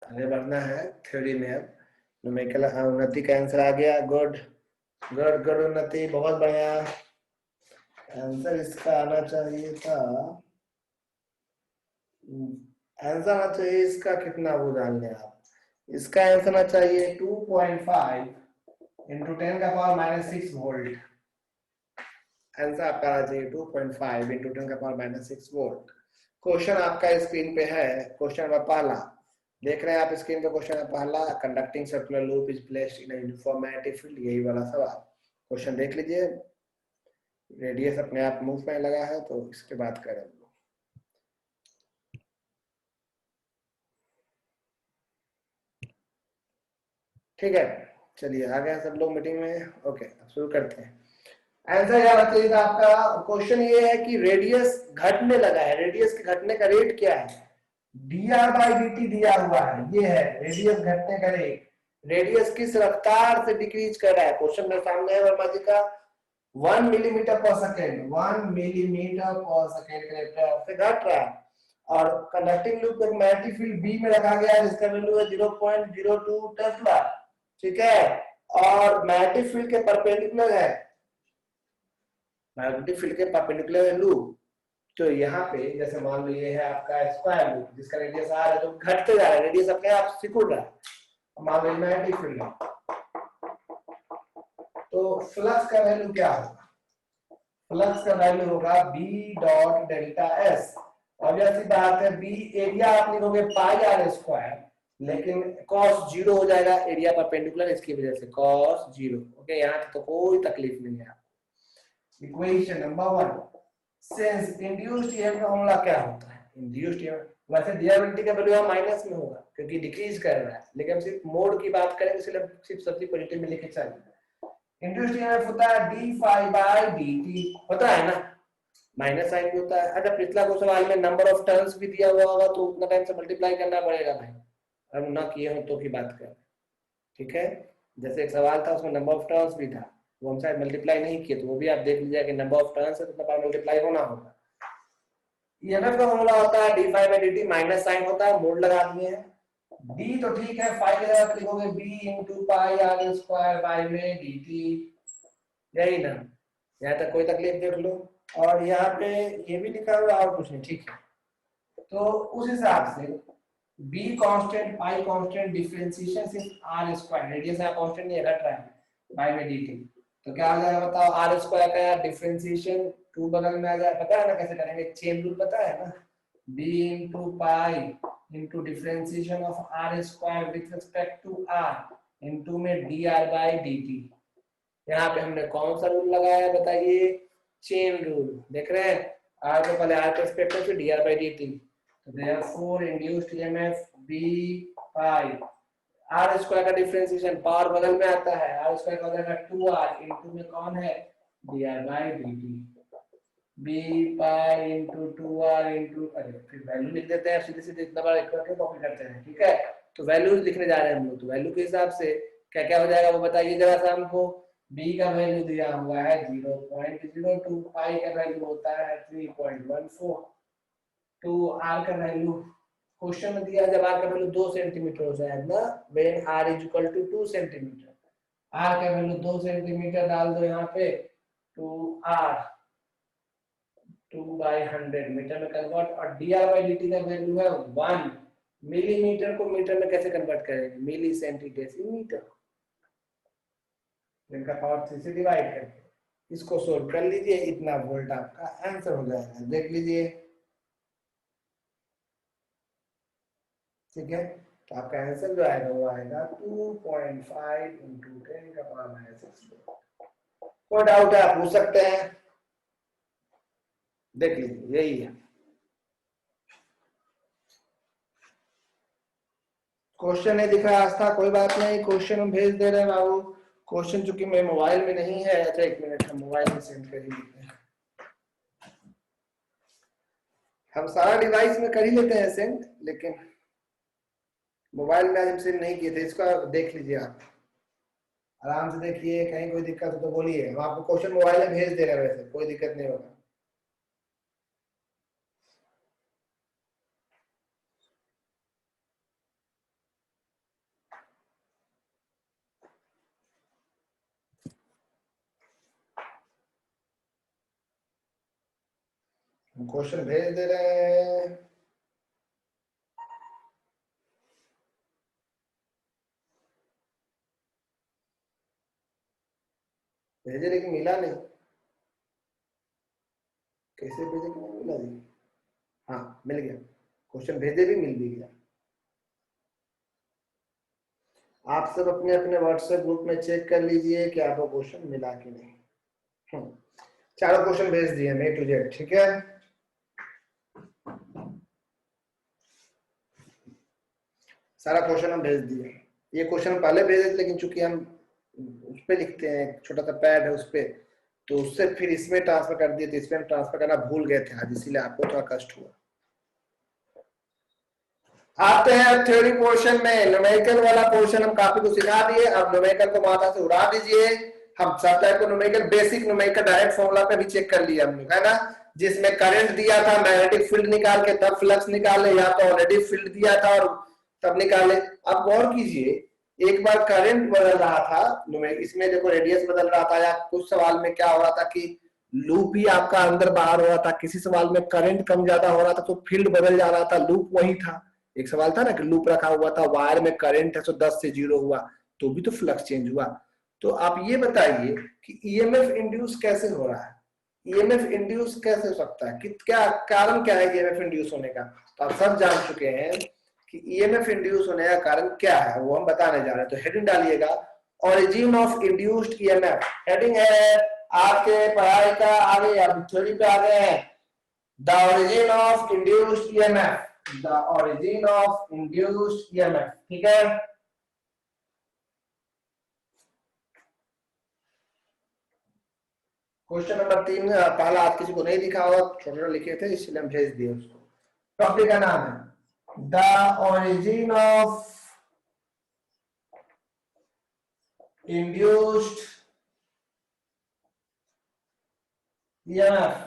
आगे बढ़ना है थ्योरी में। अब न्यूमेरिकल उन्नति का आंसर आ गया। गुड गुड गुड उन्नति, बहुत बढ़िया। आंसर इसका आना चाहिए था, आंसर आना चाहिए इसका, कितना वो डाल लें आप, इसका आंसर आना चाहिए 2.5 इंटू 10⁻⁻6 वोल्ट। आंसर आपका आना चाहिए 2.5 इंटू 10⁻⁻6 वोल्ट। क्वेश्चन आपका स्क्रीन पे है, क्वेश्चन नंबर पहला देख रहे हैं आप स्क्रीन पे। क्वेश्चन पहला, conducting circular loop is placed in uniform magnetic field, यही वाला सवाल। क्वेश्चन देख लीजिए, रेडियस अपने आप मूव में लगा है, तो इसके बाद करें। ठीक है, चलिए आ गए सब लोग मीटिंग में। ओके, अब शुरू करते हैं। आंसर क्या होना चाहिए था आपका? क्वेश्चन ये है कि रेडियस घटने लगा है, रेडियस के घटने का रेट क्या है? dr/dt दिया हुआ है, ये है रेडियस घटने का रेट। रेडियस किस रफ्तार से डिक्रीज कर रहा है? क्वेश्चन में सामने है वर्मा जी का, 1 मिलीमीटर पर सेकेंड, 1 मिलीमीटर पर सेकेंड के रफ्तार से घट रहा है। और कंडक्टिंग लूप में मैग्नेटिक फील्ड बी में रखा गया है, जिसका वैल्यू है 0.02 टेस्ला। ठीक है, और मैग्नेटिक फील्ड के परपेंडिकुलर है, मैग्नेटिक फील्ड के परपेंडिकुलर है लूप। तो यहाँ पे जैसे मान लो ये है आपका स्क्वायर लूप, जिसका रेडियस आर है, जो घटते जा रहा है, रेडियस अपने आप सिकुड़ रहा है। मान लो मैग्नेटिक फील्ड है, तो फ्लक्स का वैल्यू क्या होगा? फ्लक्स का वैल्यू होगा B dot delta S. Obviously बात है, बी एरिया आप लिखोगे पाई आर स्क्वायर, लेकिन कॉस जीरो हो जाएगा एरिया परपेंडिकुलर, इसकी वजह से कॉस जीरो। ओके, यहाँ तक तो कोई तकलीफ नहीं है। Equation number 1, since induced EMF का फॉर्मूला क्या होता है? इंड्यूस्ड ईएमएफ, वैसे डिराइवेबिलिटी का वैल्यू माइनस में होगा क्योंकि डिक्रीज कर रहा है, लेकिन हम सिर्फ मोड की बात करेंगे, इसलिए सिर्फ सब्जी पॉजिटिव में लेके चलेंगे। इंड्यूस्ड ईएमएफ होता है डी फाई बाई dt, होता है ना, माइनस साइन भी होता है। अच्छा, पिछला को सवाल में नंबर ऑफ टर्न्स भी दिया हुआ होगा, तो उतना टाइम से मल्टीप्लाई करना पड़ेगा भाई, हम ना किए हो तो की बात कर। ठीक है, जैसे एक सवाल था उसमें नंबर ऑफ टर्न्स भी था, वो हम शायद मल्टीप्लाई नहीं किए, तो वो भी आप देख लीजिए कि नंबर ऑफ टर्न्स है तो उतना मल्टीप्लाई होना होगा। ईएमएफ का फॉर्मूला होता है d phi by dt, minus sine होता है, मोड लगा दिए हैं। डी तो ठीक है, फाई की जगह पे लिखोगे B into pi R square by में dt, यही ना, यहाँ तक कोई तकलीफ देख लो। और यहाँ पे ये भी लिखा हुआ और कुछ नहीं, ठीक है। तो उस हिसाब से b कांस्टेंट, पाई कांस्टेंट, डिफरेंशिएशन सिर्फ r स्क्वायर, रेडियस है कांस्टेंट नहीं घट रहा है, बाई में dt, तो क्या आ जाएगा बताओ? r स्क्वायर का डिफरेंशिएशन 2 बगल में आ जाए, पता है ना कैसे करेंगे? चेन रूल पता है ना, b into pi into differentiation of r square with respect to r into में dr by dt। यहाँ पे हमने कौन सा रूल लगाया बताइए? Chain rule. देख रहे हैं, r को पहले r के रिस्पेक्ट में, फिर dr by dt। तो therefore induced EMF b पाई, r स्क्वायर का डिफरेंशिएशन पावर बगल में आता है, r स्क्वायर का हो जाएगा 2r इनटू में कौन है? dr by dt, b pi into 2r into, अरे फिर वैल्यू लिख देते हैं सीधे सीधे, इतना बड़ा इक्वेशन कॉपी करते हैं। ठीक है, तो वैल्यूज लिखने जा रहे हैं हम लोग, तो वैल्यू के हिसाब से क्या क्या हो जाएगा वो बताइए जरा सा हमको। b का वैल्यू दिया हुआ है 0.02, पाई का वैल्यू होता है 3.14, तो r का वैल्यू क्वेश्चन में दिया, जब r का वैल्यू 2 सेंटीमीटर हो जाए ना, when r is equal to 2 centimetre, r का वैल्यू 2 सेंटीमीटर डाल दो यहाँ पे, तो r 2/100 मीटर में कन्वर्ट, और dr by dt का वैल्यू है 1 मिलीमीटर को मीटर में कैसे कन्वर्ट करेंगे? मिली सेंटी डेसीमीटर, इनका पावर 3 से डिवाइड करके इसको सोल्व कर लीजिए, इतना वोल्ट आपका आंसर हो जाएगा। देख लीजिए, ठीक है, तो आपका आंसर जो आएगा वो आएगा 2.5 इंटू 10⁻⁻6। कोई डाउट है आप पूछ सकते हैं, देख लीजिए, यही है क्वेश्चन। नहीं दिख रहा आस्था, कोई बात नहीं, क्वेश्चन हम भेज दे रहे हैं बाबू। क्वेश्चन चूंकि मेरे मोबाइल में नहीं है, अच्छा एक मिनट, हम मोबाइल में सेंड कर ही लेते हैं, हम सारा डिवाइस में कर ही लेते हैं सेंड, लेकिन मोबाइल में आज हम सेंड नहीं किए थे। इसका देख लीजिए आप, आराम से देखिए, कहीं कोई दिक्कत हो तो बोलिए, हम आपको क्वेश्चन मोबाइल में भेज दे रहे हैं, वैसे कोई दिक्कत नहीं होगा। क्वेश्चन भेज दे रहे हैं। भेजे लेकिन मिला नहीं, कैसे भेजे कि नहीं मिला जी? हाँ मिल गया, क्वेश्चन भेजे भी मिल भी गया। आप सब अपने अपने व्हाट्सएप ग्रुप में चेक कर लीजिए कि आपको क्वेश्चन मिला कि नहीं। चारों क्वेश्चन भेज दिए ए टू जेड, ठीक है। सारा क्वेश्चन हम भेज दिए। ये क्वेश्चन पहले भेजे थे, लेकिन चूंकि हम उस पे लिखते हैं, छोटा सा पैड है उस पे, तो उससे फिर इसमें ट्रांसफर कर दिए, तो इसमें हम ट्रांसफर करना भूल गए थे आज, इसीलिए आपको थोड़ा कष्ट हुआ। आते हैं थ्योरी पोर्शन में। न्यूमेरिकल वाला पोर्शन हम काफी कुछ सिखा दिए, अब न्यूमेरिकल को माथा से उड़ा दीजिए। हम सब टाइप को numerical, basic numerical direct formula पे भी चेक कर लिया हम लोग, है ना, जिसमें करंट दिया था, मैग्नेटिक फील्ड निकाल के तब फ्लक्स निकाले, या तो ऑलरेडी फील्ड दिया था और तब निकाले। अब गौर कीजिए, एक बार करंट बदल रहा था, इसमें देखो रेडियस बदल रहा था, या कुछ सवाल में क्या हो रहा था कि लूप ही आपका अंदर बाहर हो रहा था, किसी सवाल में करंट कम ज्यादा हो रहा था तो फील्ड बदल जा रहा था, लूप वही था। एक सवाल था ना कि लूप रखा हुआ था, वायर में करंट है तो 10 से 0 हुआ, तो भी तो फ्लक्स चेंज हुआ। तो आप ये बताइए कि ईएमएफ इंड्यूस कैसे हो रहा है, ईएमएफ इंड्यूस कैसे हो सकता है, कि क्या कारण क्या है ईएमएफ इंड्यूस होने का। तो आप सब जान चुके हैं कि ईएमएफ इंड्यूस होने का कारण क्या है, वो हम बताने जा रहे हैं। तो हेडिंग डालिएगा, origin of induced EMF. Heading है आपके पढ़ाई का, आगे अब थ्योरी पे आ गए हैं। The origin of induced EMF, the origin of induced EMF, ठीक है। क्वेश्चन नंबर 3 पहला आज किसी को नहीं दिखा होगा, छोटा लिखे थे इसलिए हम भेज दिए उसको। टॉपिक का नाम है the origin of induced EMF.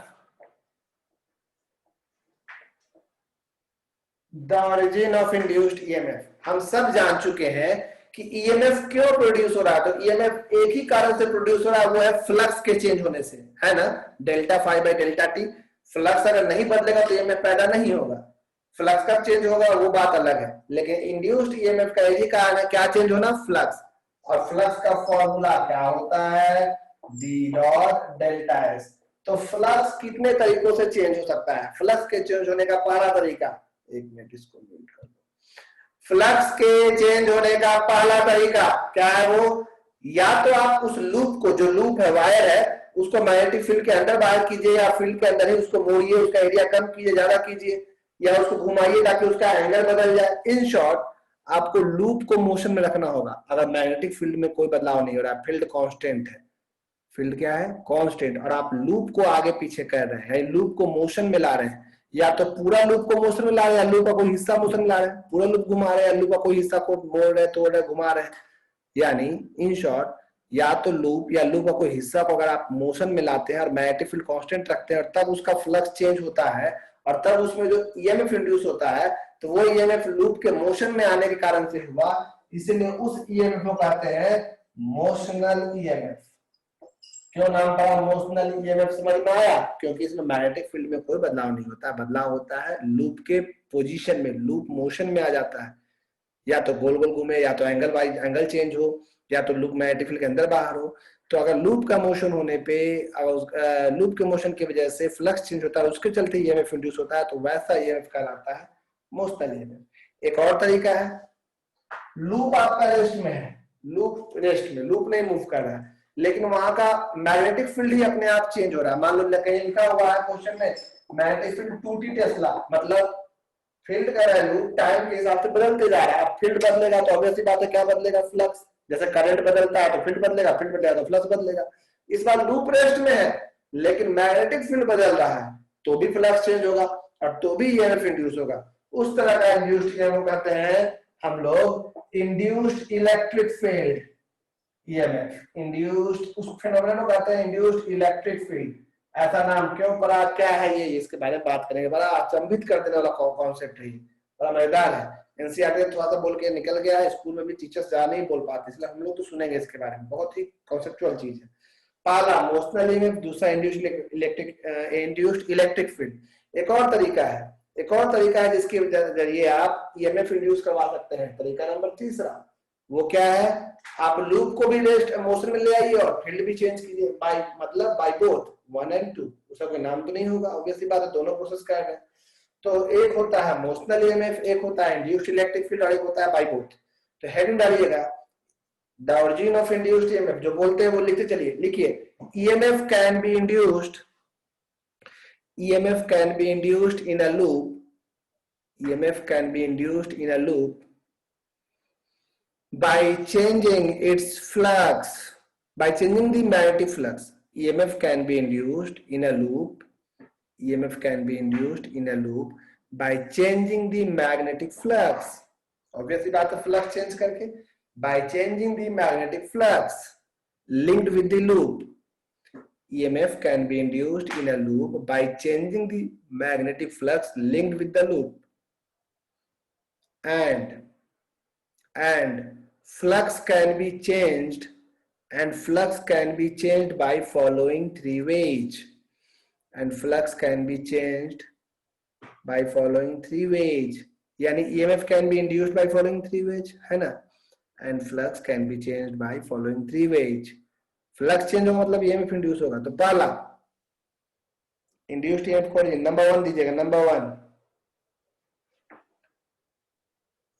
The origin of induced EMF. हम सब जान चुके हैं कि ईएमएफ क्यों प्रोड्यूस हो रहा है। तो ईएमएफ एक ही कारण से प्रोड्यूस हो रहा है, वो है फ्लक्स के चेंज होने से, है ना, delta phi by delta t. Flux अगर नहीं बदलेगा तो ईएमएफ पैदा नहीं होगा, फ्लक्स कब चेंज होगा वो बात अलग है। लेकिन इंड्यूस्ड ईएमएफ का एक ही कारण है, क्या चेंज होना, फ्लक्स। और फ्लक्स का फॉर्मूला क्या होता है, डी डॉट डेल्टा एस। तो फ्लक्स कितने तरीकों से चेंज हो सकता है। फ्लक्स के चेंज होने का पहला तरीका, एक मिनट इसको म्यूट कर दो। फ्लक्स के चेंज होने का पहला तरीका क्या है, वो या तो आप उस लूप को, जो लूप है वायर है, उसको मैग्नेटिक फील्ड के अंदर बाहर कीजिए, या फील्ड के अंदर ही उसको मोड़िए, उसका एरिया कम कीजिए, ज्यादा कीजिए, या उसको घुमाइए ताकि उसका एंगल बदल जाए। इन शॉर्ट आपको लूप को मोशन में रखना होगा। अगर मैग्नेटिक फील्ड में कोई बदलाव नहीं हो रहा है, फील्ड कांस्टेंट है, फील्ड क्या है, कांस्टेंट, और आप लूप को आगे पीछे कर रहे हैं, लूप को मोशन में ला रहे हैं, या तो पूरा लूप को मोशन में ला रहे हैं, लूप का कोई हिस्सा मोशन में ला रहे हैं, पूरा लूप घुमा रहे हैं, लूप का कोई हिस्सा को मोड़ रहे, तोड़ रहे, घुमा रहे हैं। यानी इन शॉर्ट, या तो लूप या लूप का कोई हिस्सा को अगर आप मोशन में लाते हैं और मैग्नेटिक फील्ड कांस्टेंट रखते हैं, और तब उसका फ्लक्स चेंज होता है, और तब उसमें जो ईएमएफ इंड्यूस होता है, तो वो ईएमएफ लूप के मोशन में आने के कारण से हुआ, इसलिए उस ईएमएफ को कहते हैं मोशनल ईएमएफ। क्यों नाम पड़ा मोशनल ईएमएफ, समझ में आया, क्योंकि इसमें मैग्नेटिक फील्ड में कोई बदलाव नहीं होता, बदलाव होता है लूप के पोजीशन में, लूप मोशन में आ जाता है, या तो गोल गोल घूमे, या तो एंगल वाइज एंगल चेंज हो, या तो लूप मैग्नेटिक फील्ड के अंदर बाहर हो। तो अगर लूप का मोशन होने पे, अगर लूप के मोशन की वजह से फ्लक्स चेंज होता है, उसके चलते ईएमएफ इंड्यूस होता है, तो वैसा ईएमएफ कहलाता है मोशनल ईएमएफ। एक और तरीका है, लूप आपका रेस्ट में है, लूप रेस्ट में, लूप नहीं मूव कर रहा है, लेकिन वहां का मैग्नेटिक फील्ड ही अपने आप चेंज हो रहा है। मान लो कहीं लिखा हुआ है क्वेश्चन में मैग्नेटिक फील्ड 2t टेस्ला, मतलब फील्ड का वैल्यू टाइम के हिसाब से बदलते जा रहा है। अब फील्ड बदलेगा तो ऑब्वियस सी बात है, क्या बदलेगा, फ्लक्स। जैसे करंट बदलता है तो फील्ड बदलेगा, फील्ड बदलेगा तो फ्लक्स बदलेगा। इस बार लूप रेस्ट में है, लेकिन मैग्नेटिक फील्ड बदल रहा है, तो भी फ्लक्स चेंज होगा और तो भी ईएमएफ इंड्यूस होगा। उस तरह का इंड्यूस्ड ईएमएफ कहते हैं हम लोग induced electric field EMF. Induced उस फिनोमेनन को कहते हैं इंड्यूस्ड इलेक्ट्रिक फील्ड। ऐसा नाम क्यों पड़ा, क्या है ये, इसके बारे में बात करेंगे। बड़ा अचंभित कर देने वाला कॉन्सेप्ट है, बड़ा मजेदार है। एनसीईआरटी थोड़ा सा बोल के निकल गया है, स्कूल में भी टीचर्स ज्यादा नहीं बोल पाते, इसलिए हम लोग तो सुनेंगे इसके बारे में, बहुत ही कॉन्सेप्चुअल चीज है। पहला मोशनल ईएमएफ, दूसरा इंड्यूस्ड इलेक्ट्रिक फील्ड। एक और तरीका है जिसके जरिए आप ईएमएफ इंड्यूस करवा सकते हैं। तरीका नंबर तीसरा, वो क्या है, आप लूप को भी रेस्ट मोशन में ले आइए और फील्ड भी चेंज कीजिए बाय मतलब बाय बोथ 1 and 2। उसका कोई नाम तो नहीं होगा, ऑब्वियसली बात है, दोनों प्रोसेस कर रहे हैं। तो एक होता है मोशनल ईएमएफ, एक होता है इंड्यूस्ड इलेक्ट्रिक फील्ड और एक होता है बाय बोथ। तो हेडिंग डालिएगा the origin of induced EMF, जो बोलते हैं वो लिखते चलिए। लिखिए EMF can be induced, EMF can be induced in a loop. EMF can be induced in a loop by changing its flux, by changing the magnetic flux. EMF can be induced in a loop. EMF can be induced in a loop by changing the magnetic flux. Obviously, बात है flux change करके, by changing the magnetic flux linked with the loop. EMF can be induced in a loop by changing the magnetic flux linked with the loop. And flux can be changed, and flux can be changed by following three ways. And flux can be changed by following three ways. यानी EMF can be induced by following three ways, है ना? And flux can be changed by following three ways. Flux change हो मतलब EMF induce होगा। तो पहला induced EMF को number 1 दीजिएगा, नंबर 1,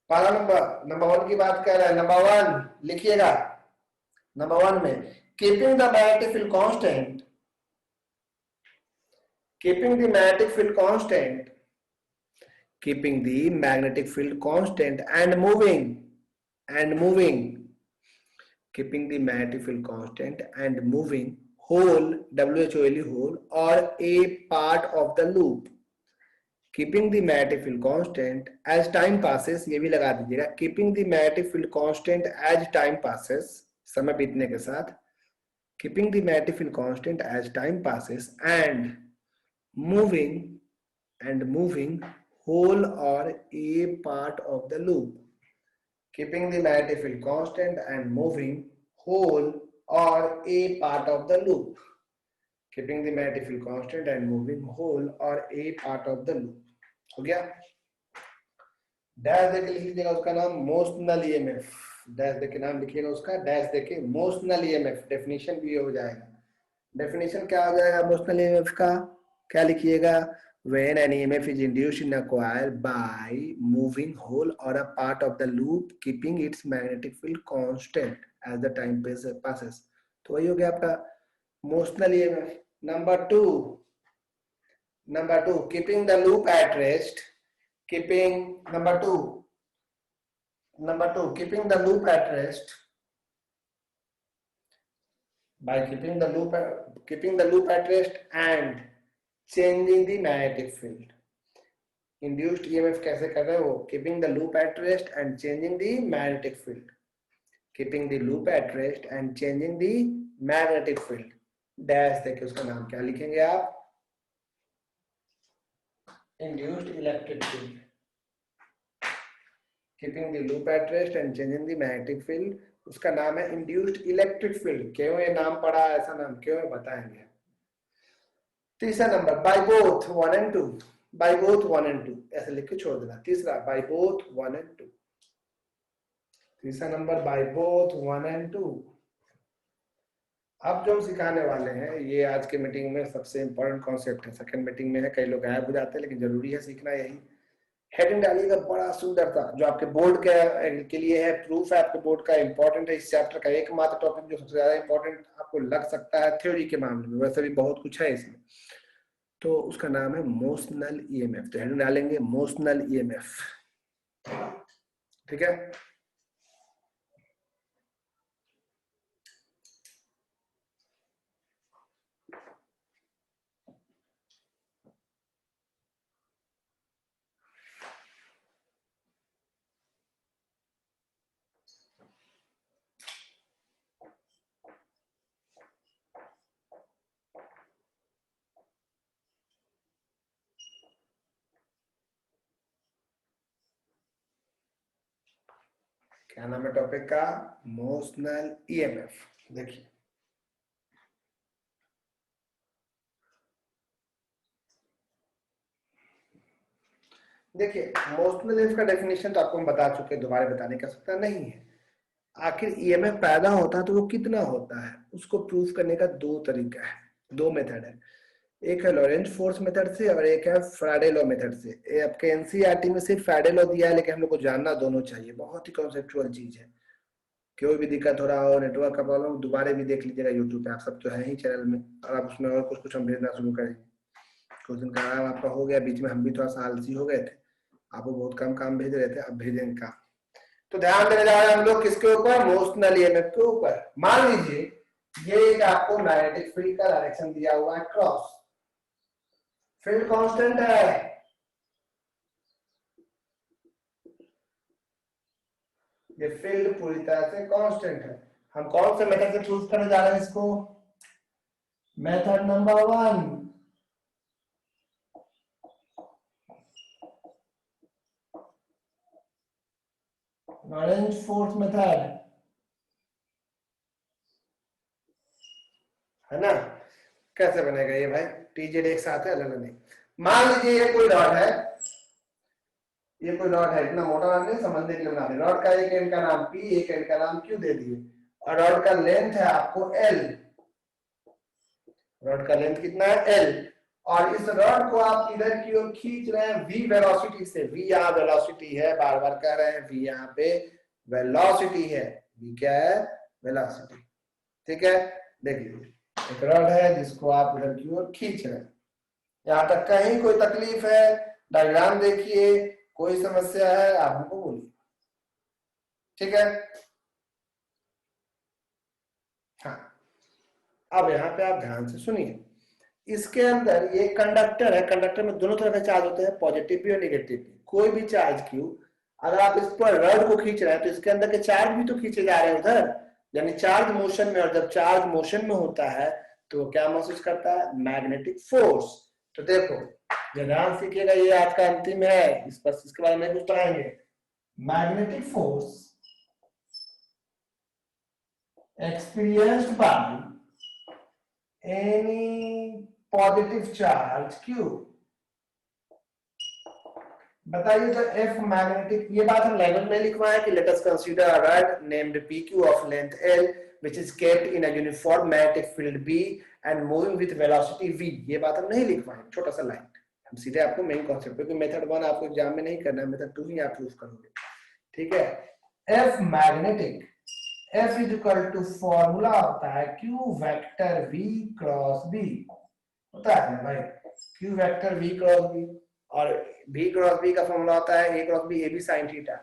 पहला नंबर 1 की बात कर रहा है। नंबर 1 लिखिएगा, नंबर 1 में keeping the magnetic field constant, keeping the magnetic field constant, keeping the magnetic field constant and moving keeping the magnetic field constant and moving whole WHOLE whole or a part of the loop. Keeping the magnetic field constant as time passes, ये भी लगा दीजिएगा, keeping the magnetic field constant as time passes, समय बीतने के साथ, keeping the magnetic field constant as time passes and moving whole or a part of the loop. Keeping the magnetic field constant and moving whole or a part of the loop. Keeping the magnetic field constant and moving whole or a part of the loop. हो गया? Dash देके लिख लीजिएगा उसका नाम motional EMF. Dash देके नाम लिखिएगा उसका, डैश देके मोशनल ईएमएफ, डेफिनेशन भी हो जाएगा। डेफिनेशन क्या हो जाएगा मोशनल ईएमएफ का? क्या लिखिएगा? When an EMF is induced in a coil by moving whole or a part of the loop, keeping its magnetic field constant as the time passes. तो वही हो गया आपका motional EMF। Number 2, keeping the loop at rest, keeping number 2, keeping the loop at rest by keeping the loop at rest and changing the magnetic field. Induced EMF कैसे कर रहे हो? Keeping the loop at rest and changing the magnetic field. Keeping the loop at rest and changing the magnetic field. Dash देखिए उसका नाम क्या लिखेंगे आप? Induced electric field. Keeping the loop at rest and changing the magnetic field. उसका नाम है induced electric field. क्यों ये नाम पड़ा, ऐसा नाम क्यों है बताएंगे। तीसरा number by both 1 and 2, by both 1 and 2 ऐसे लिख के छोड़ देना। तीसरा बाय बोथ 1 and 2, तीसरा नंबर बाय बोथ 1 and 2। अब जो हम सिखाने वाले हैं ये आज के मीटिंग में सबसे इंपॉर्टेंट कॉन्सेप्ट है। सेकंड मीटिंग में है, कई लोग गायब हो जाते हैं, लेकिन जरूरी है सीखना। यही हेडिंग डालिएगा बड़ा सुंदर था, जो आपके बोर्ड के लिए है, प्रूफ है आपके बोर्ड का, इंपॉर्टेंट है। इस चैप्टर का एकमात्र टॉपिक जो सबसे ज्यादा इंपॉर्टेंट आपको लग सकता है थ्योरी के मामले में, वैसे भी बहुत कुछ है इसमें। तो उसका नाम है मोशनल ईएमएफ। तो हेडिंग डालेंगे मोशनल ईएमएफ, ठीक है। क्या नाम है टॉपिक का? Motional EMF. देखिए देखिए मोशनल लेंस का डेफिनेशन तो आपको हम बता चुके हैं, दोबारा बताने की आवश्यकता नहीं है। आखिर ईएमएफ पैदा होता है तो वो कितना होता है, उसको प्रूफ करने का दो तरीका है, दो मेथड है। एक है लॉरेंज फोर्स मेथड से और एक है फैराडे लॉ मेथड से। ये आपके एनसीईआरटी में सिर्फ फैराडे लॉ दिया है, लेकिन हम लोग को जानना दोनों चाहिए, बहुत ही कॉन्सेप्चुअल चीज है। कोई भी दिक्कत हो रहा हो, नेटवर्क का प्रॉब्लम, दोबारा भी देख लीजिएगा यूट्यूब पे, आप सब तो है ही चैनल में, और आप उसमें और कुछ हम भेजना शुरू करेंगे। कुछ दिन का काम आपका हो गया, बीच में हम भी थोड़ा सा आलसी हो गए थे, आपको बहुत कम काम भेज रहे थे, अब भेजेंगे काम। तो ध्यान देने जा रहे हैं हम लोग किसके ऊपर, मोशनल ईएमएफ के ऊपर। मान लीजिए ये एक आपको मैग्नेटिक फील्ड का डायरेक्शन दिया हुआ है क्रॉस, फील्ड कांस्टेंट है, ये फील्ड पूरी तरह से कांस्टेंट है। हम कौन से मेथड से चूज करने जा रहे हैं इसको, method number 1, Lorentz force method, है ना। कैसे बनेगा ये भाई, टीजेड एक साथ है, अलग नहीं। मान लीजिए ये कोई रॉड है, ये कोई रॉड है, इतना मोटा रॉड नहीं, समझने के लिए बना दिया। रॉड का एक एंड का नाम P, एक एंड का नाम Q दे दिए, और रॉड का लेंथ है आपको L, रॉड का लेंथ कितना है L, और इस रॉड को आप इधर की ओर खींच रहे हैं v वेलोसिटी से। v यहाँ वेलोसिटी है, बार बार कह रहे हैं, v यहाँ पे वेलोसिटी है, v क्या है, वेलोसिटी। ठीक है, देख लीजिए एक रॉड है जिसको आप इधर की ओर खींच रहे हैं। यहाँ तक कहीं कोई तकलीफ है, डायग्राम देखिए, कोई समस्या है आप हमको बोलिए। ठीक है, हाँ अब यहाँ पे आप ध्यान से सुनिए, इसके अंदर ये कंडक्टर है, कंडक्टर में दोनों तरह के चार्ज होते हैं, पॉजिटिव भी और नेगेटिव भी। कोई भी चार्ज क्यू, अगर आप इस पर रॉड को खींच रहे हैं तो इसके अंदर के चार्ज भी तो खींचे जा रहे हैं उधर, यानी चार्ज मोशन में। और जब चार्ज मोशन में होता है तो क्या महसूस करता है, मैग्नेटिक फोर्स। तो देखो ध्यान सीखिएगा, ये आज का अंतिम है, इस पर इसके बारे में कुछ पढ़ाएंगे। Magnetic force experienced by any positive charge Q। बताइए तो F मैग्नेटिक, ये बात हम लैंग्वेज में लिखवाए कि let us consider a rod named PQ of length L which is kept in a uniform magnetic field B and moving with velocity V। ये बात हम नहीं लिखवाए, छोटा सा लाइन, हम सीधे आपको मेन कॉन्सेप्ट, क्योंकि मेथड 1 आपको एग्जाम में नहीं करना है, मेथड 2 ही आप यूज करोगे। ठीक है, F magnetic, F is equal to formula होता है Q vector V cross B, होता है ना भाई, Q vector V cross B, और V क्रॉस B का फॉर्मूला होता है A cross B, AB sin theta.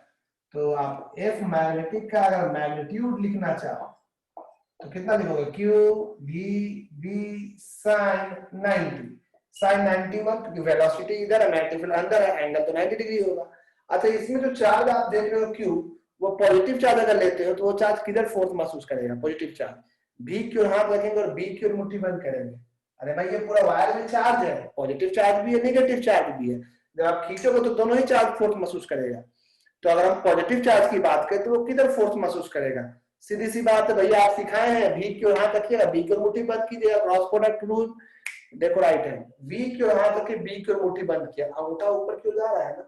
तो आप F मैग्नेटिक का अगर मैग्नीट्यूड लिखना चाहो तो कितना लिखोगे, Q V B sin 90, sin 91, क्योंकि वेलोसिटी इधर है, मैग्नेटिक फील्ड अंदर है, एंगल तो 90 डिग्री होगा। अच्छा इसमें जो चार्ज आप देख रहे हो Q, वो पॉजिटिव चार्ज अगर लेते हो तो वो चार्ज किधर फोर्स महसूस करेगा, पॉजिटिव चार्ज। B की ओर हाथ रखेंगे और B की ओर मुट्ठी बंद करेंगे, अरे भाई ये पूरा वायर में चार्ज है, पॉजिटिव चार्ज भी है, नेगेटिव चार्ज भी है, जब आप खींचोगे तो दोनों ही चार्ज फोर्स महसूस करेगा। तो अगर हम पॉजिटिव चार्ज की बात करें तो वो किधर फोर्स महसूस करेगा, सीधी सी बात है भैया, आप सिखाए हैं V की ओर हाथ रखिएगा, B की ओर मुट्ठी बंद कीजिएगा, क्रॉस प्रोडक्ट रूल, देखो राइट हैंड, V की ओर हाथ रखिए, B की ओर मुट्ठी बंद किया, अंगूठा ऊपर क्यों जा रहा है ना,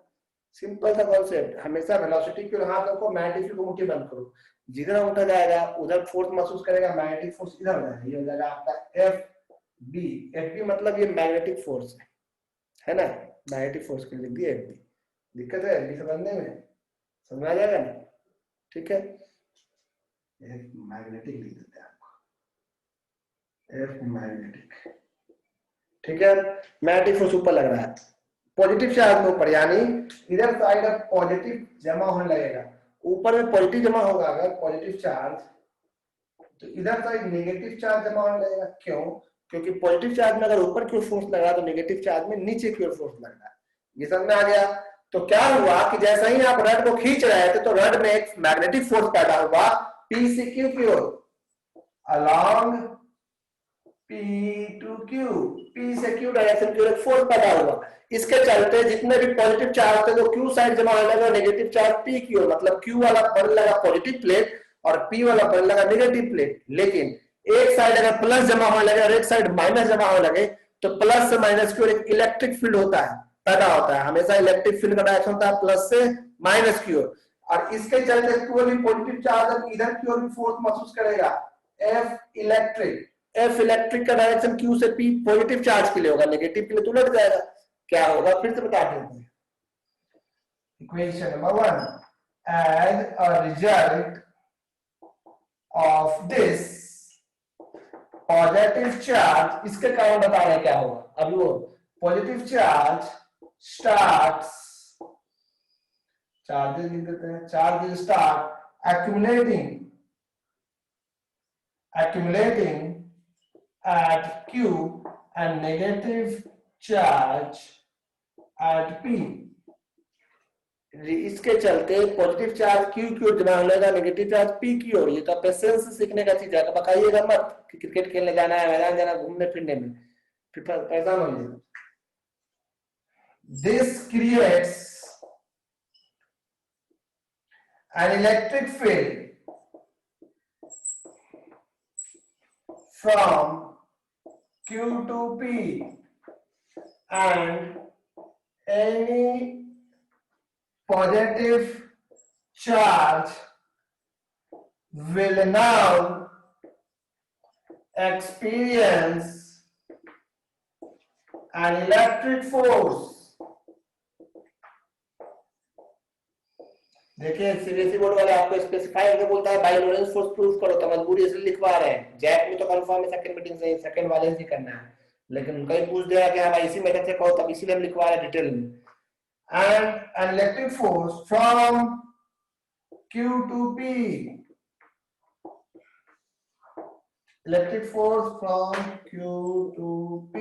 सिंपल सा कॉन्सेप्ट, हमेशा वेलोसिटी की ओर हाथ रखो, मैग्नेटिक फील्ड को मुट्ठी बंद करो, जिधर अंगूठा जाएगा उधर फोर्स महसूस करेगा, मैग्नेटिक फोर्स इधर हो जाएगा, ये हो जाएगा आपका FB। FB मतलब ये मैग्नेटिक फोर्स है ना, मैग्नेटिक फोर्स के लिए लिख दिया FB। दिक्कत है FB समझने में, समझ आ जाएगा ना। ठीक है, F मैग्नेटिक लिख देते हैं आपको, F मैग्नेटिक। ठीक है, मैग्नेटिक फोर्स ऊपर लग रहा है, पॉजिटिव चार्ज में ऊपर, यानी इधर साइड अब पॉजिटिव जमा होने लगेगा, ऊपर में पॉजिटिव जमा होगा अगर पॉजिटिव चार्ज, तो इधर साइड नेगेटिव चार्ज जमा होने लगेगा। क्यों, क्योंकि पॉजिटिव चार्ज में अगर ऊपर की ओर फोर्स लग रहा है तो नेगेटिव चार्ज में नीचे की ओर फोर्स लग रहा है। ये समझ में आ गया। तो क्या हुआ कि जैसा ही आप रड को खींच रहे थे तो रड में एक मैग्नेटिक फोर्स पैदा हुआ P से Q की ओर, along P to Q, P से Q डायरेक्शन की ओर एक फोर्स पैदा हुआ। इसके चलते जितने भी पॉजिटिव चार्ज थे वो Q साइड जमा होने लगा, नेगेटिव चार्ज P की ओर, मतलब Q वाला बनने लगा पॉजिटिव प्लेट और P वाला बनने लगा नेगेटिव प्लेट। लेकिन एक साइड अगर प्लस जमा होने लगे और एक साइड माइनस जमा होने लगे तो प्लस से माइनस की ओर एक इलेक्ट्रिक फील्ड होता है, पैदा होता है, हमेशा इलेक्ट्रिक फील्ड का डायरेक्शन होता है प्लस से माइनस की ओर, और इसके चलते प्योरली पॉजिटिव चार्ज इधर की ओर भी फोर्स महसूस करेगा। एफ इलेक्ट्रिक का डायरेक्शन क्यू से पी पॉजिटिव चार्ज के लिए होगा, नेगेटिव के लिए तो उलट जाएगा। क्या होगा फिर से बता देते हैं। Equation number 1, as a result of this positive charge, इसके कारण बता रहे हैं क्या होगा। अभी वो पॉजिटिव चार्ज स्टार्ट्स, चार्जेस लिख देते हैं, charges start accumulating at Q and negative charge at P। इसके चलते पॉजिटिव चार्ज Q की ओर जमा होगा, नेगेटिव चार्ज P की ओर। ये तो पेशेंस से सीखने का चीज है, तो बताइएगा मत कि क्रिकेट खेलने जाना है, मैदान जाना, घूमने फिरने में, फिर परेशान हो जाएगा। This creates an electric field from Q to P, and any positive charge will now experience an electric force। देखिए सीबीएसई बोर्ड वाले आपको स्पेसिफाई करके बोलता है बाई लोरेंस फोर्स प्रूफ करो, तो मजबूरी इसलिए लिखवा रहे हैं। जैक में तो कंफर्म है सेकंड मीटिंग से सेकंड वाले से करना है, लेकिन उनका ही पूछ दिया कि हाँ भाई इसी मेथड से कहो, तब इसीलिए हम लिखवा रहे हैं डिटेल में। And an electric force from Q to P, electric force from Q to P,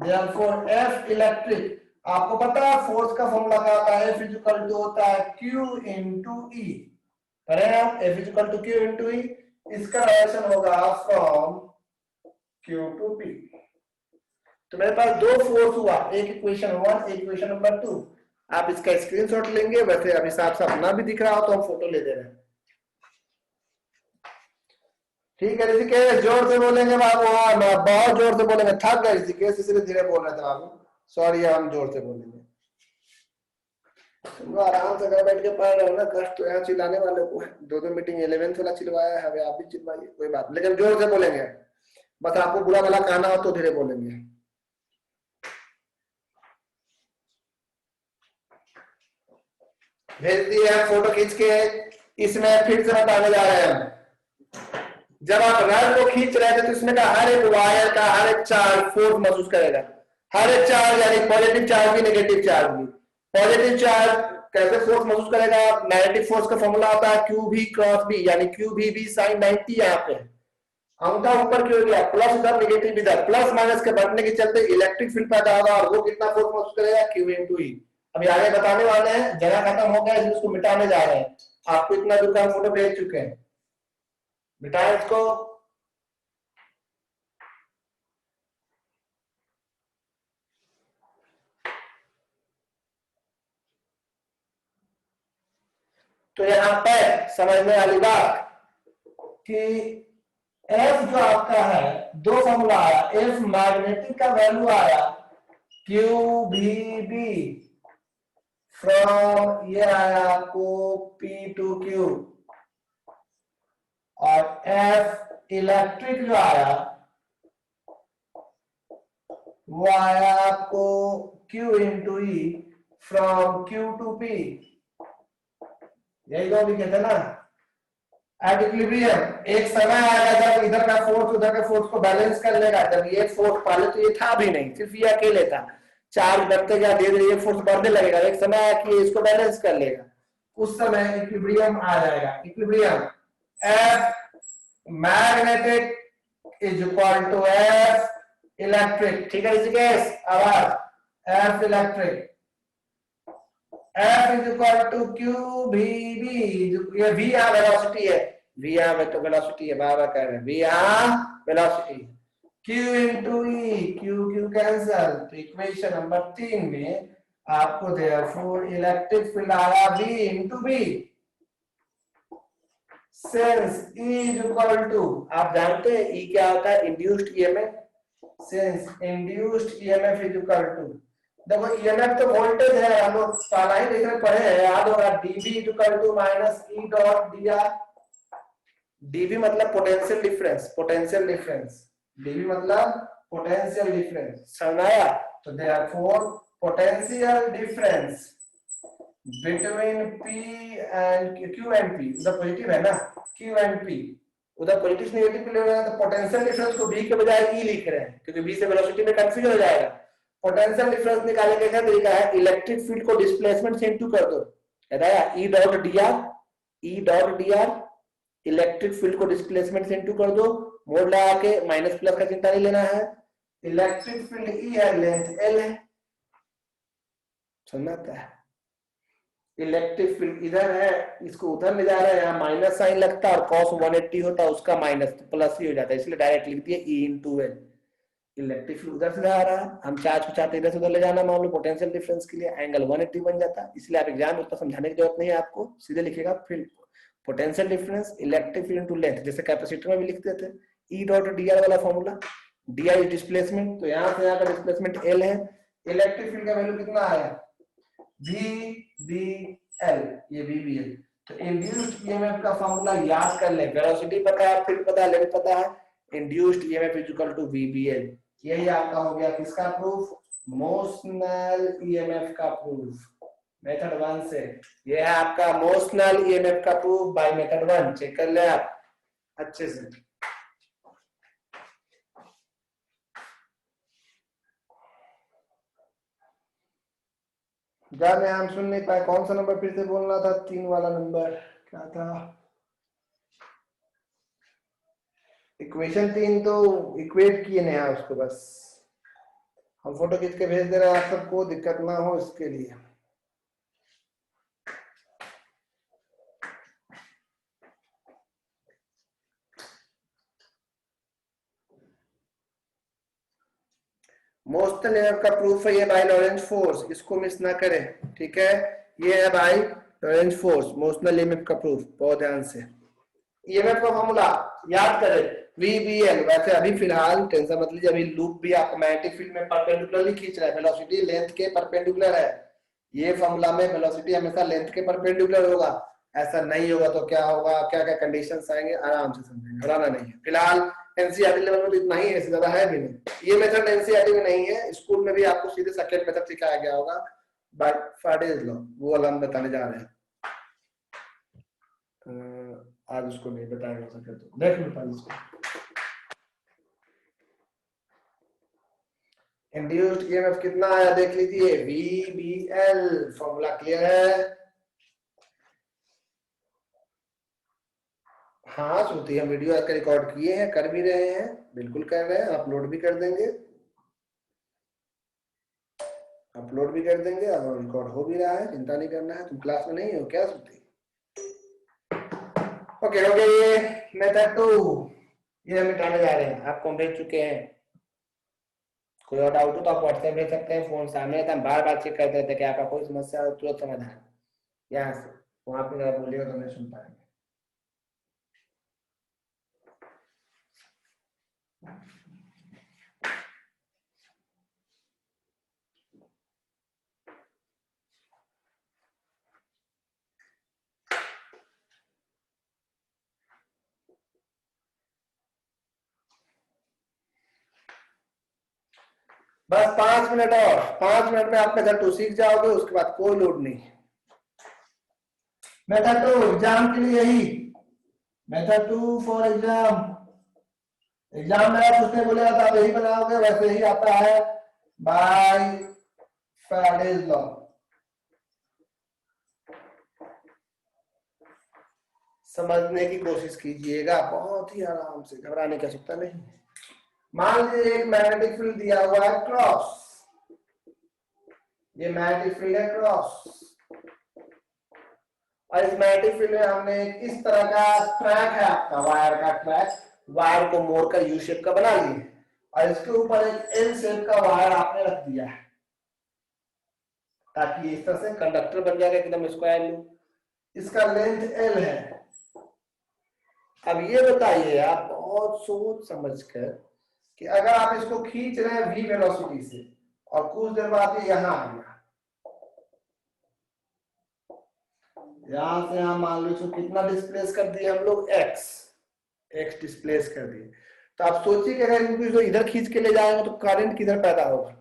therefore F electric, आपको पता है फोर्स का फॉर्मूला क्या होता है, F इक्वल टू होता है Q into E, पढ़े आप, F equal to Q into E, इसका डायरेक्शन होगा फ्रॉम Q to P। तो मेरे पास दो फोर्स हुआ, एक इक्वेशन 1, एक इक्वेशन नंबर 2। आप इसका स्क्रीनशॉट लेंगे, वैसे अभी साफ साफ ना भी दिख रहा हो तो हम फोटो ले दे रहे हैं। ठीक है ऋषिकेश, जोर से बोलेंगे बाबू, बहुत जोर से बोलेंगे, थक गए ऋषिकेश इसलिए धीरे बोल रहे थे बाबू, सॉरी, हम जोर से बोलेंगे। आराम से घर बैठ के पढ़ रहे हो ना, कष्ट तो यहाँ चिल्लाने वाले को है। 2 मीटिंग 11th वाला चिल्वाया है, आप भी चिल्वाइए, कोई बात, लेकिन जोर से बोलेंगे। बस आपको बुरा भला कहना हो तो धीरे बोलेंगे। भेज दिए हम फोटो खींच के, इसमें फिर से बताने जा रहे हैं। जब आप रड को खींच रहे थे तो इसमें का हर एक वायर का हर एक चार्ज फोर्स महसूस करेगा, हर एक चार्ज, यानी पॉजिटिव चार्ज भी नेगेटिव चार्ज भी। पॉजिटिव चार्ज कैसे फोर्स महसूस करेगा, नेगेटिव फोर्स का फॉर्मूला होता है क्यू भी क्रॉस बी, यानी क्यू भी साइन 90 यहाँ पे अंगूठा ऊपर क्यों गया, प्लस उधर नेगेटिव इधर, प्लस माइनस के बढ़ने के चलते इलेक्ट्रिक फील्ड पैदा होगा, और वो कितना फोर्स महसूस करेगा, क्यू इनटू ई। अभी आगे बताने वाले हैं, जगह खत्म हो गया इसको मिटाने जा रहे हैं। आपको इतना दूर का फोटो भेज चुके हैं, मिटाएं इसको। तो यहाँ पे समझने वाली बात कि एफ जो आपका है, दो फॉर्मूला आया, एफ मैग्नेटिक का वैल्यू आया क्यू भी बी फ्रॉम, ये आया आपको पी टू क्यू, और एफ इलेक्ट्रिक जो आया वो आया आपको Q into E from Q to P. यही दो लिखे थे ना। एट इक्विलिब्रियम एक समय आएगा जब इधर का फोर्स उधर के फोर्स को बैलेंस कर लेगा। जब ये फोर्स, पहले तो ये था भी नहीं, सिर्फ ये अकेले था, चार्ज बढ़ते गया धीरे धीरे फोर्स बढ़ने लगेगा, एक समय आया कि इसको बैलेंस कर लेगा, उस समय इक्विलिब्रियम आ जाएगा। Equilibrium F magnetic is equal to F electric. ठीक है ऋषिकेश, आवाज, F electric F is equal to Q V B, ये V यहाँ वेलोसिटी है, V यहाँ में तो वेलोसिटी है, बाबा कह रहे हैं V यहाँ velocity, Q into E, Q cancel. तो इक्वेशन नंबर 3 में आपको therefore इलेक्ट्रिक फील्ड आया V into B, since E is equal to, आप जानते हैं E क्या होता है, induced EMF, since induced EMF is equal to देखो ईएमएफ तो वोल्टेज है, हम लोग पहला ही देखने पढ़े हैं, याद होगा dV equal to minus E dot dr। dV मतलब potential difference, potential difference, dV मतलब पोटेंशियल डिफरेंस, समझ आया? तो therefore potential difference between P and Q and P, उधर पॉजिटिव है ना, Q एंड P, उधर पॉजिटिव नेगेटिव ले रहे हैं, तो पोटेंशियल डिफरेंस को V के बजाय E लिख रहे हैं, क्योंकि V से वेलोसिटी में कंफ्यूजन हो जाएगा। पोटेंशियल डिफरेंस निकालने का क्या तरीका है, इलेक्ट्रिक फील्ड को डिस्प्लेसमेंट से इनटू कर दो, बताया E dot dr, E dot dr, electric field को डिस्प्लेसमेंट से इनटू कर दो, मोड लगा के, माइनस प्लस का चिंता नहीं लेना है, इलेक्ट्रिक फील्ड E है, लेंथ L है, समझ आता है? इलेक्ट्रिक फील्ड इधर है, इसको उधर ले जा रहे हैं, यहाँ माइनस साइन लगता है और cos 180 होता है, उसका माइनस तो प्लस ही हो जाता है, इसलिए डायरेक्ट लिख दिए E into L. Electric field उधर से आ रहा है, हम चार्ज को चाहते इधर से उधर ले जाना, मान लो पोटेंशियल डिफरेंस के लिए एंगल 180 बन जाता है, इसलिए आप एग्जाम में उतना समझाने की जरूरत नहीं है, आपको सीधे लिखेगा field potential difference electric field into length, जैसे कैपेसिटर में भी लिखते थे E डॉट dr वाला फॉर्मूला, dr इज डिस्प्लेसमेंट, तो यहाँ से यहाँ का डिस्प्लेसमेंट L है, इलेक्ट्रिक फील्ड का वैल्यू कितना आया, VBL, ये VBL। तो इंड्यूस्ड ईएमएफ का फॉर्मूला याद कर ले, वेलोसिटी पता है, फील्ड पता है, लेंथ पता है, induced EMF is equal to VBL। यही आपका हो गया किसका प्रूफ, मोशनल ईएमएफ का प्रूफ, मेथड 1 से। ये है आपका मोशनल ईएमएफ का प्रूफ बाय मेथड 1, चेक कर ले आप अच्छे से। जाने हम सुन नहीं पाए, कौन सा नंबर फिर से बोलना था, 3 वाला नंबर क्या था, इक्वेशन 3 तो इक्वेट किए नहीं है उसको, बस हम फोटो खींच के भेज दे रहे हैं, आप सबको दिक्कत ना हो इसके लिए। मोशनल ईएमएफ का प्रूफ है ये बाय लॉरेंज फोर्स, इसको मिस ना करें, ठीक है? ये है by Lorentz force, motional EMF का प्रूफ, बहुत ध्यान से। ईएमएफ का फॉर्मूला याद करें, VBL। वैसे अभी फिलहाल टेंशन मत लीजिए, अभी लूप भी आपको मैग्नेटिक फील्ड में परपेंडिकुलरली खींच रहा है, वेलोसिटी लेंथ के परपेंडिकुलर है, ये फॉर्मूला में वेलोसिटी हमेशा लेंथ के परपेंडिकुलर होगा, ऐसा नहीं होगा तो क्या होगा, क्या क्या कंडीशंस आएंगे, आराम से समझेंगे, घबराना नहीं है। फिलहाल एनसीईआरटी लेवल में तो इतना ही है, इससे ज्यादा है भी नहीं। ये मेथड एनसीईआरटी में नहीं है, स्कूल में भी आपको सीधे सेकंड मेथड सिखाया गया होगा बाय फैराडेज लॉ, वो वाला हम बताने जा रहे हैं। आज उसको नहीं बताया जा सके तो देख लो पहले इसको। इंड्यूस्ड ईएमएफ कितना आया देख लीजिए, VBL, फॉर्मूला क्लियर है? हाँ श्रुति, हम वीडियो आज रिकॉर्ड किए हैं, कर भी रहे हैं, बिल्कुल कर रहे हैं, अपलोड भी कर देंगे, अपलोड भी कर देंगे, और रिकॉर्ड हो भी रहा है, चिंता नहीं करना है। तुम क्लास में नहीं हो क्या श्रुति? ओके हो गया ये मेथड 2, ये हम मिटाने जा रहे हैं, आपको हम भेज चुके हैं। कोई और डाउट हो तो आप व्हाट्सएप भेज सकते हैं, फोन सामने रहता है, बार बार चेक करते रहते हैं कि आपका कोई समस्या हो, तुरंत समाधान यहाँ से, वहां पे अगर बोलिएगा तो नहीं सुन पाएंगे। बस 5 मिनट और, 5 मिनट में आप मेथड 2 सीख जाओगे, उसके बाद कोई लोड नहीं। मेथड 2 एग्जाम के लिए यही, मेथड 2 फॉर एग्जाम, एग्जाम में आप उसने बोला था आप यही बनाओगे, वैसे ही आता है बाय फैराडेज लॉ। समझने की कोशिश कीजिएगा, बहुत ही आराम से, घबराने की आवश्यकता नहीं। मान लीजिए एक मैग्नेटिक फील्ड दिया हुआ है क्रॉस, ये मैग्नेटिक फील्ड है क्रॉस, और इस मैग्नेटिक फील्ड में हमने इस तरह का ट्रैक है आपका, वायर का ट्रैक, वायर को मोड़कर यू शेप का बना लिए, और इसके ऊपर एक एल शेप का वायर आपने रख दिया है, ताकि इस तरह से कंडक्टर बन जाएगा एकदम स्क्वायर लूप, इसका लेंथ एल है। अब ये बताइए आप बहुत सोच समझकर कि अगर आप इसको खींच रहे हैं v वेलोसिटी से और कुछ देर बाद ये यहाँ आ गया, यहां से यहां मान लो इसको कितना डिस्प्लेस कर दिए हम लोग, एक्स डिस्प्लेस कर दिए। तो आप सोचिए कि अगर इनको इधर खींच के ले जाएंगे तो करंट किधर पैदा होगा,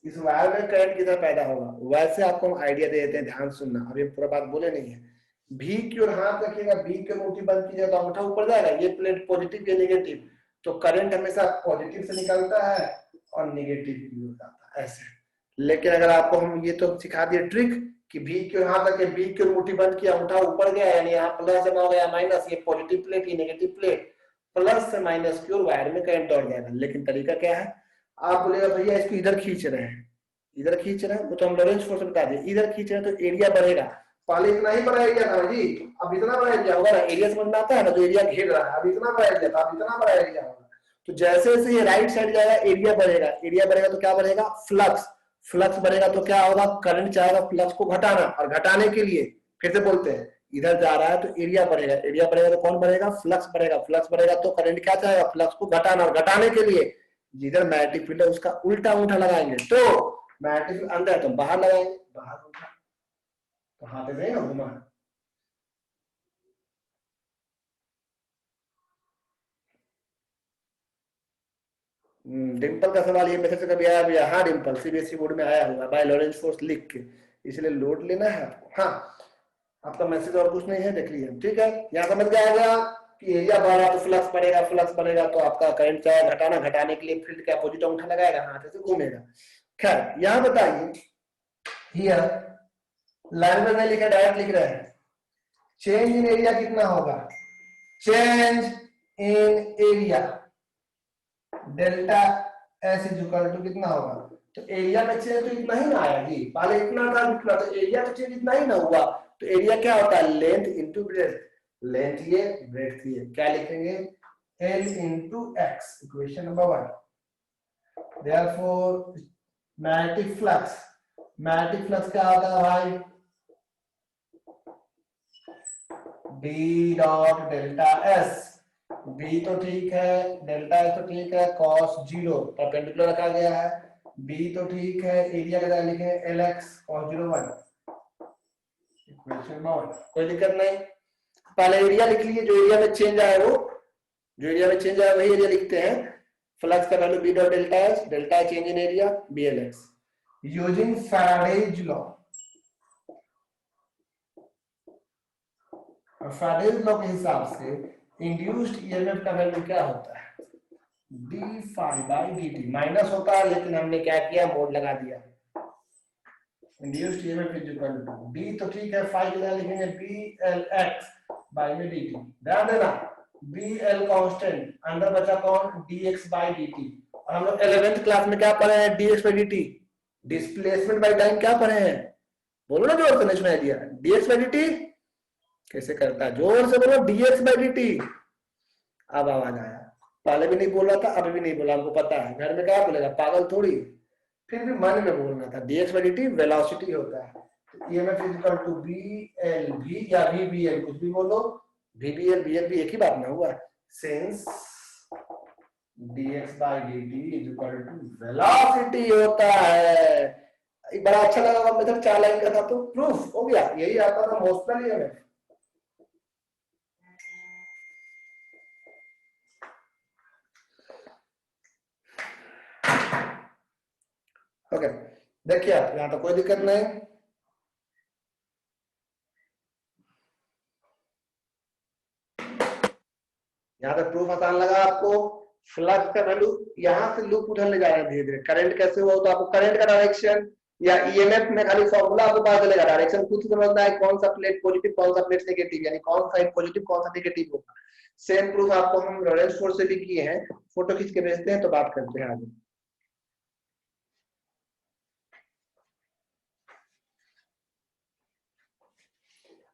इस वायर में करंट किधर पैदा होगा। वैसे आपको हम आइडिया दे देते हैं, ध्यान सुनना, अभी पूरा बात बोले नहीं है। भी की ओर हाथ रखिएगा, भी की ओर मुट्ठी बंद कीजिएगा तो अंगूठा ऊपर जाएगा, ये प्लेट पॉजिटिव या नेगेटिव, तो करंट हमेशा पॉजिटिव से निकलता है और नेगेटिव की ओर जाता है ऐसे। लेकिन अगर आपको हम ये तो सिखा दिए ट्रिक कि भी की ओर हाथ रखे, बी की ओर मुट्ठी बंद किया, अंगूठा ऊपर गया, यानी यहाँ प्लस जमा हो गया माइनस, ये पॉजिटिव प्लेट ये नेगेटिव प्लेट, प्लस से माइनस की ओर वायर में करंट दौड़ जाएगा। लेकिन तरीका क्या है, आप बोलेगा भैया इसको इधर खींच रहे हैं, इधर खींच रहे हैं, वो तो हम लोरेंट्ज फोर्स बता दिए, इधर खींच रहे हैं तो एरिया बढ़ेगा। पहले इतना ही बड़ा एरिया था जी, अब इतना बड़ा एरिया होगा ना, एरिया समझ में आता है ना, जो एरिया घेर रहा है, अब इतना बड़ा एरिया था, अब इतना बड़ा एरिया होगा। तो जैसे जैसे ये राइट साइड जाएगा एरिया बढ़ेगा, एरिया बढ़ेगा तो क्या बढ़ेगा, फ्लक्स, फ्लक्स बढ़ेगा तो क्या होगा, करंट चाहेगा फ्लक्स को घटाना, और घटाने के लिए फिर से बोलते हैं इधर जा रहा है तो एरिया बढ़ेगा, एरिया बढ़ेगा तो कौन बढ़ेगा, फ्लक्स बढ़ेगा, फ्लक्स बढ़ेगा तो करंट क्या चाहेगा, फ्लक्स को घटाना, और घटाने के लिए जिधर मैग्नेटिक फील्ड है उसका उल्टा अंगूठा लगाएंगे। तो मैग्नेटिक फील्ड अंदर है तो बाहर लगाएंगे, बाहर होगा तो हाथ से ना घुमा। डिम्पल का सवाल ये मैसेज से कभी आया भैया, हाँ डिम्पल सीबीएसई बोर्ड में आया हुआ बाय लॉरेंस फोर्स लिख के, इसलिए लोड लेना है आपको। हाँ आपका मैसेज और कुछ नहीं है, देख लीजिए, ठीक है। यहाँ समझ में आ गया कि एरिया बढ़ा तो फ्लक्स बढ़ेगा, फ्लक्स बढ़ेगा तो आपका करंट चाहे घटाना, घटाने के लिए फील्ड का अपोजिट अंगूठा लगाएगा, हाथ से घूमेगा। खैर यहाँ बताइए, हियर लाइन में नहीं लिखा, डायरेक्ट लिख रहे हैं, चेंज इन एरिया कितना होगा, change in area delta S is equal to कितना होगा, तो एरिया में चेंज तो इतना ही ना आया जी, पहले इतना था इतना, तो एरिया तो चेंज इतना ही ना हुआ। तो एरिया क्या होता है, लेंथ इनटू ब्रेड्थ, लेंथ ये ब्रेड्थ ये, क्या लिखेंगे, L into x, equation number 1। Therefore magnetic flux, magnetic flux क्या होता है भाई, d dot delta s, b तो ठीक है, डेल्टा एस तो ठीक है, cos 0 परपेंडिकुलर रखा गया है, b तो ठीक है, एरिया का लिखे lx cos 0 1, इक्वेशन 1, कोई दिक्कत नहीं। पहले एरिया लिख लीजिए, जो एरिया में चेंज आया वो, जो एरिया में चेंज आया वही एरिया लिखते हैं। फ्लक्स का value b dot delta S, delta change in area blx, using Faraday's law. Faraday's law के हिसाब से इंड्यूस्ड ईएमएफ का वैल्यू क्या होता है, d phi by d t, minus होता है लेकिन हमने क्या किया, मोड लगा दिया, induced EMF is equal to d तो ठीक है, फाई की जगह लिखेंगे बी एल एक्स बाई में डी टी। ध्यान देना बी एल कांस्टेंट, अंदर बचा कौन, d x by d t, और हम लोग 11th क्लास में क्या पढ़े हैं, d x by d t, displacement by time क्या पढ़े हैं, बोलो ना जोर से, नहीं सुनाई दिया, D x by d T कैसे करता है, जोर से बोलो, D x by d T. अब आवाज आया, पहले भी नहीं बोल रहा था, अभी भी नहीं बोला, हमको पता है, घर में क्या बोलेगा, पागल थोड़ी, फिर भी मन में बोलना था, dx बाई dt वेलोसिटी होता है, EMF is equal to B L V या वी बी एल, कुछ भी बोलो, वी बी एल एक ही बात ना हुआ, since dx by dt is equal to velocity होता है। बड़ा अच्छा लगा मेथड, 4 लाइन का था तो प्रूफ हो गया, यही आता था मोशनल ईएमएफ। ओके देखिए आप यहाँ तो कोई दिक्कत नहीं, यहाँ पे प्रूफ आसान लगा आपको। फ्लक्स का वैल्यू यहाँ से लूप उधर ले जा रहा है धीरे धीरे, करंट कैसे हुआ तो आपको करंट का डायरेक्शन या ईएमएफ में खाली फॉर्मूला आपको पता चलेगा, डायरेक्शन खुद से समझना है, कौन सा प्लेट पॉजिटिव कौन सा प्लेट नेगेटिव, यानी कौन सा पॉजिटिव कौन सा नेगेटिव होगा। सेम प्रूफ आपको हम लॉरेंस फोर्स से भी किए हैं, फोटो खींच के भेजते हैं तो बात करते हैं आगे।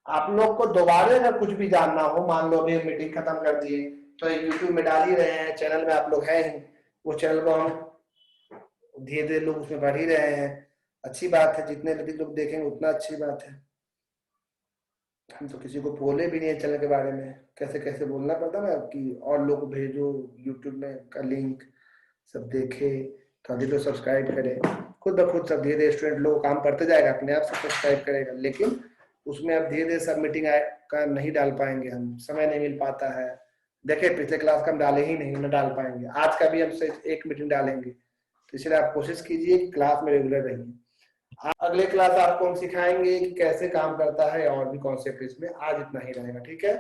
आप लोग को दोबारा अगर कुछ भी जानना हो, मान लो अभी मीटिंग खत्म कर दिए तो यूट्यूब में डाल ही रहे हैं, चैनल में आप लोग हैं ही, वो चैनल को हम धीरे धीरे लोग उसमें बढ़ ही रहे हैं, अच्छी बात है, जितने अधिक लोग देखेंगे उतना अच्छी बात है। हम तो किसी को बोले भी नहीं है चैनल के बारे में, कैसे कैसे बोलना पड़ता ना कि और लोग भेजो यूट्यूब में का लिंक सब देखे, तो अभी तो सब्सक्राइब करें, खुद ब खुद सब धीरे धीरे स्टूडेंट लोग काम करते जाएगा, अपने आप से सब्सक्राइब करेगा। लेकिन उसमें अब धीरे धीरे सब मीटिंग का नहीं डाल पाएंगे, हम समय नहीं मिल पाता है। देखिए पिछले क्लास का हम डाले ही नहीं, न डाल पाएंगे, आज का भी हम सिर्फ एक मीटिंग डालेंगे। तो इसलिए आप कोशिश कीजिए कि क्लास में रेगुलर रहिए। अगले क्लास आपको हम सिखाएंगे कि कैसे काम करता है और भी कॉन्सेप्ट इसमें। आज इतना ही रहेगा, ठीक है।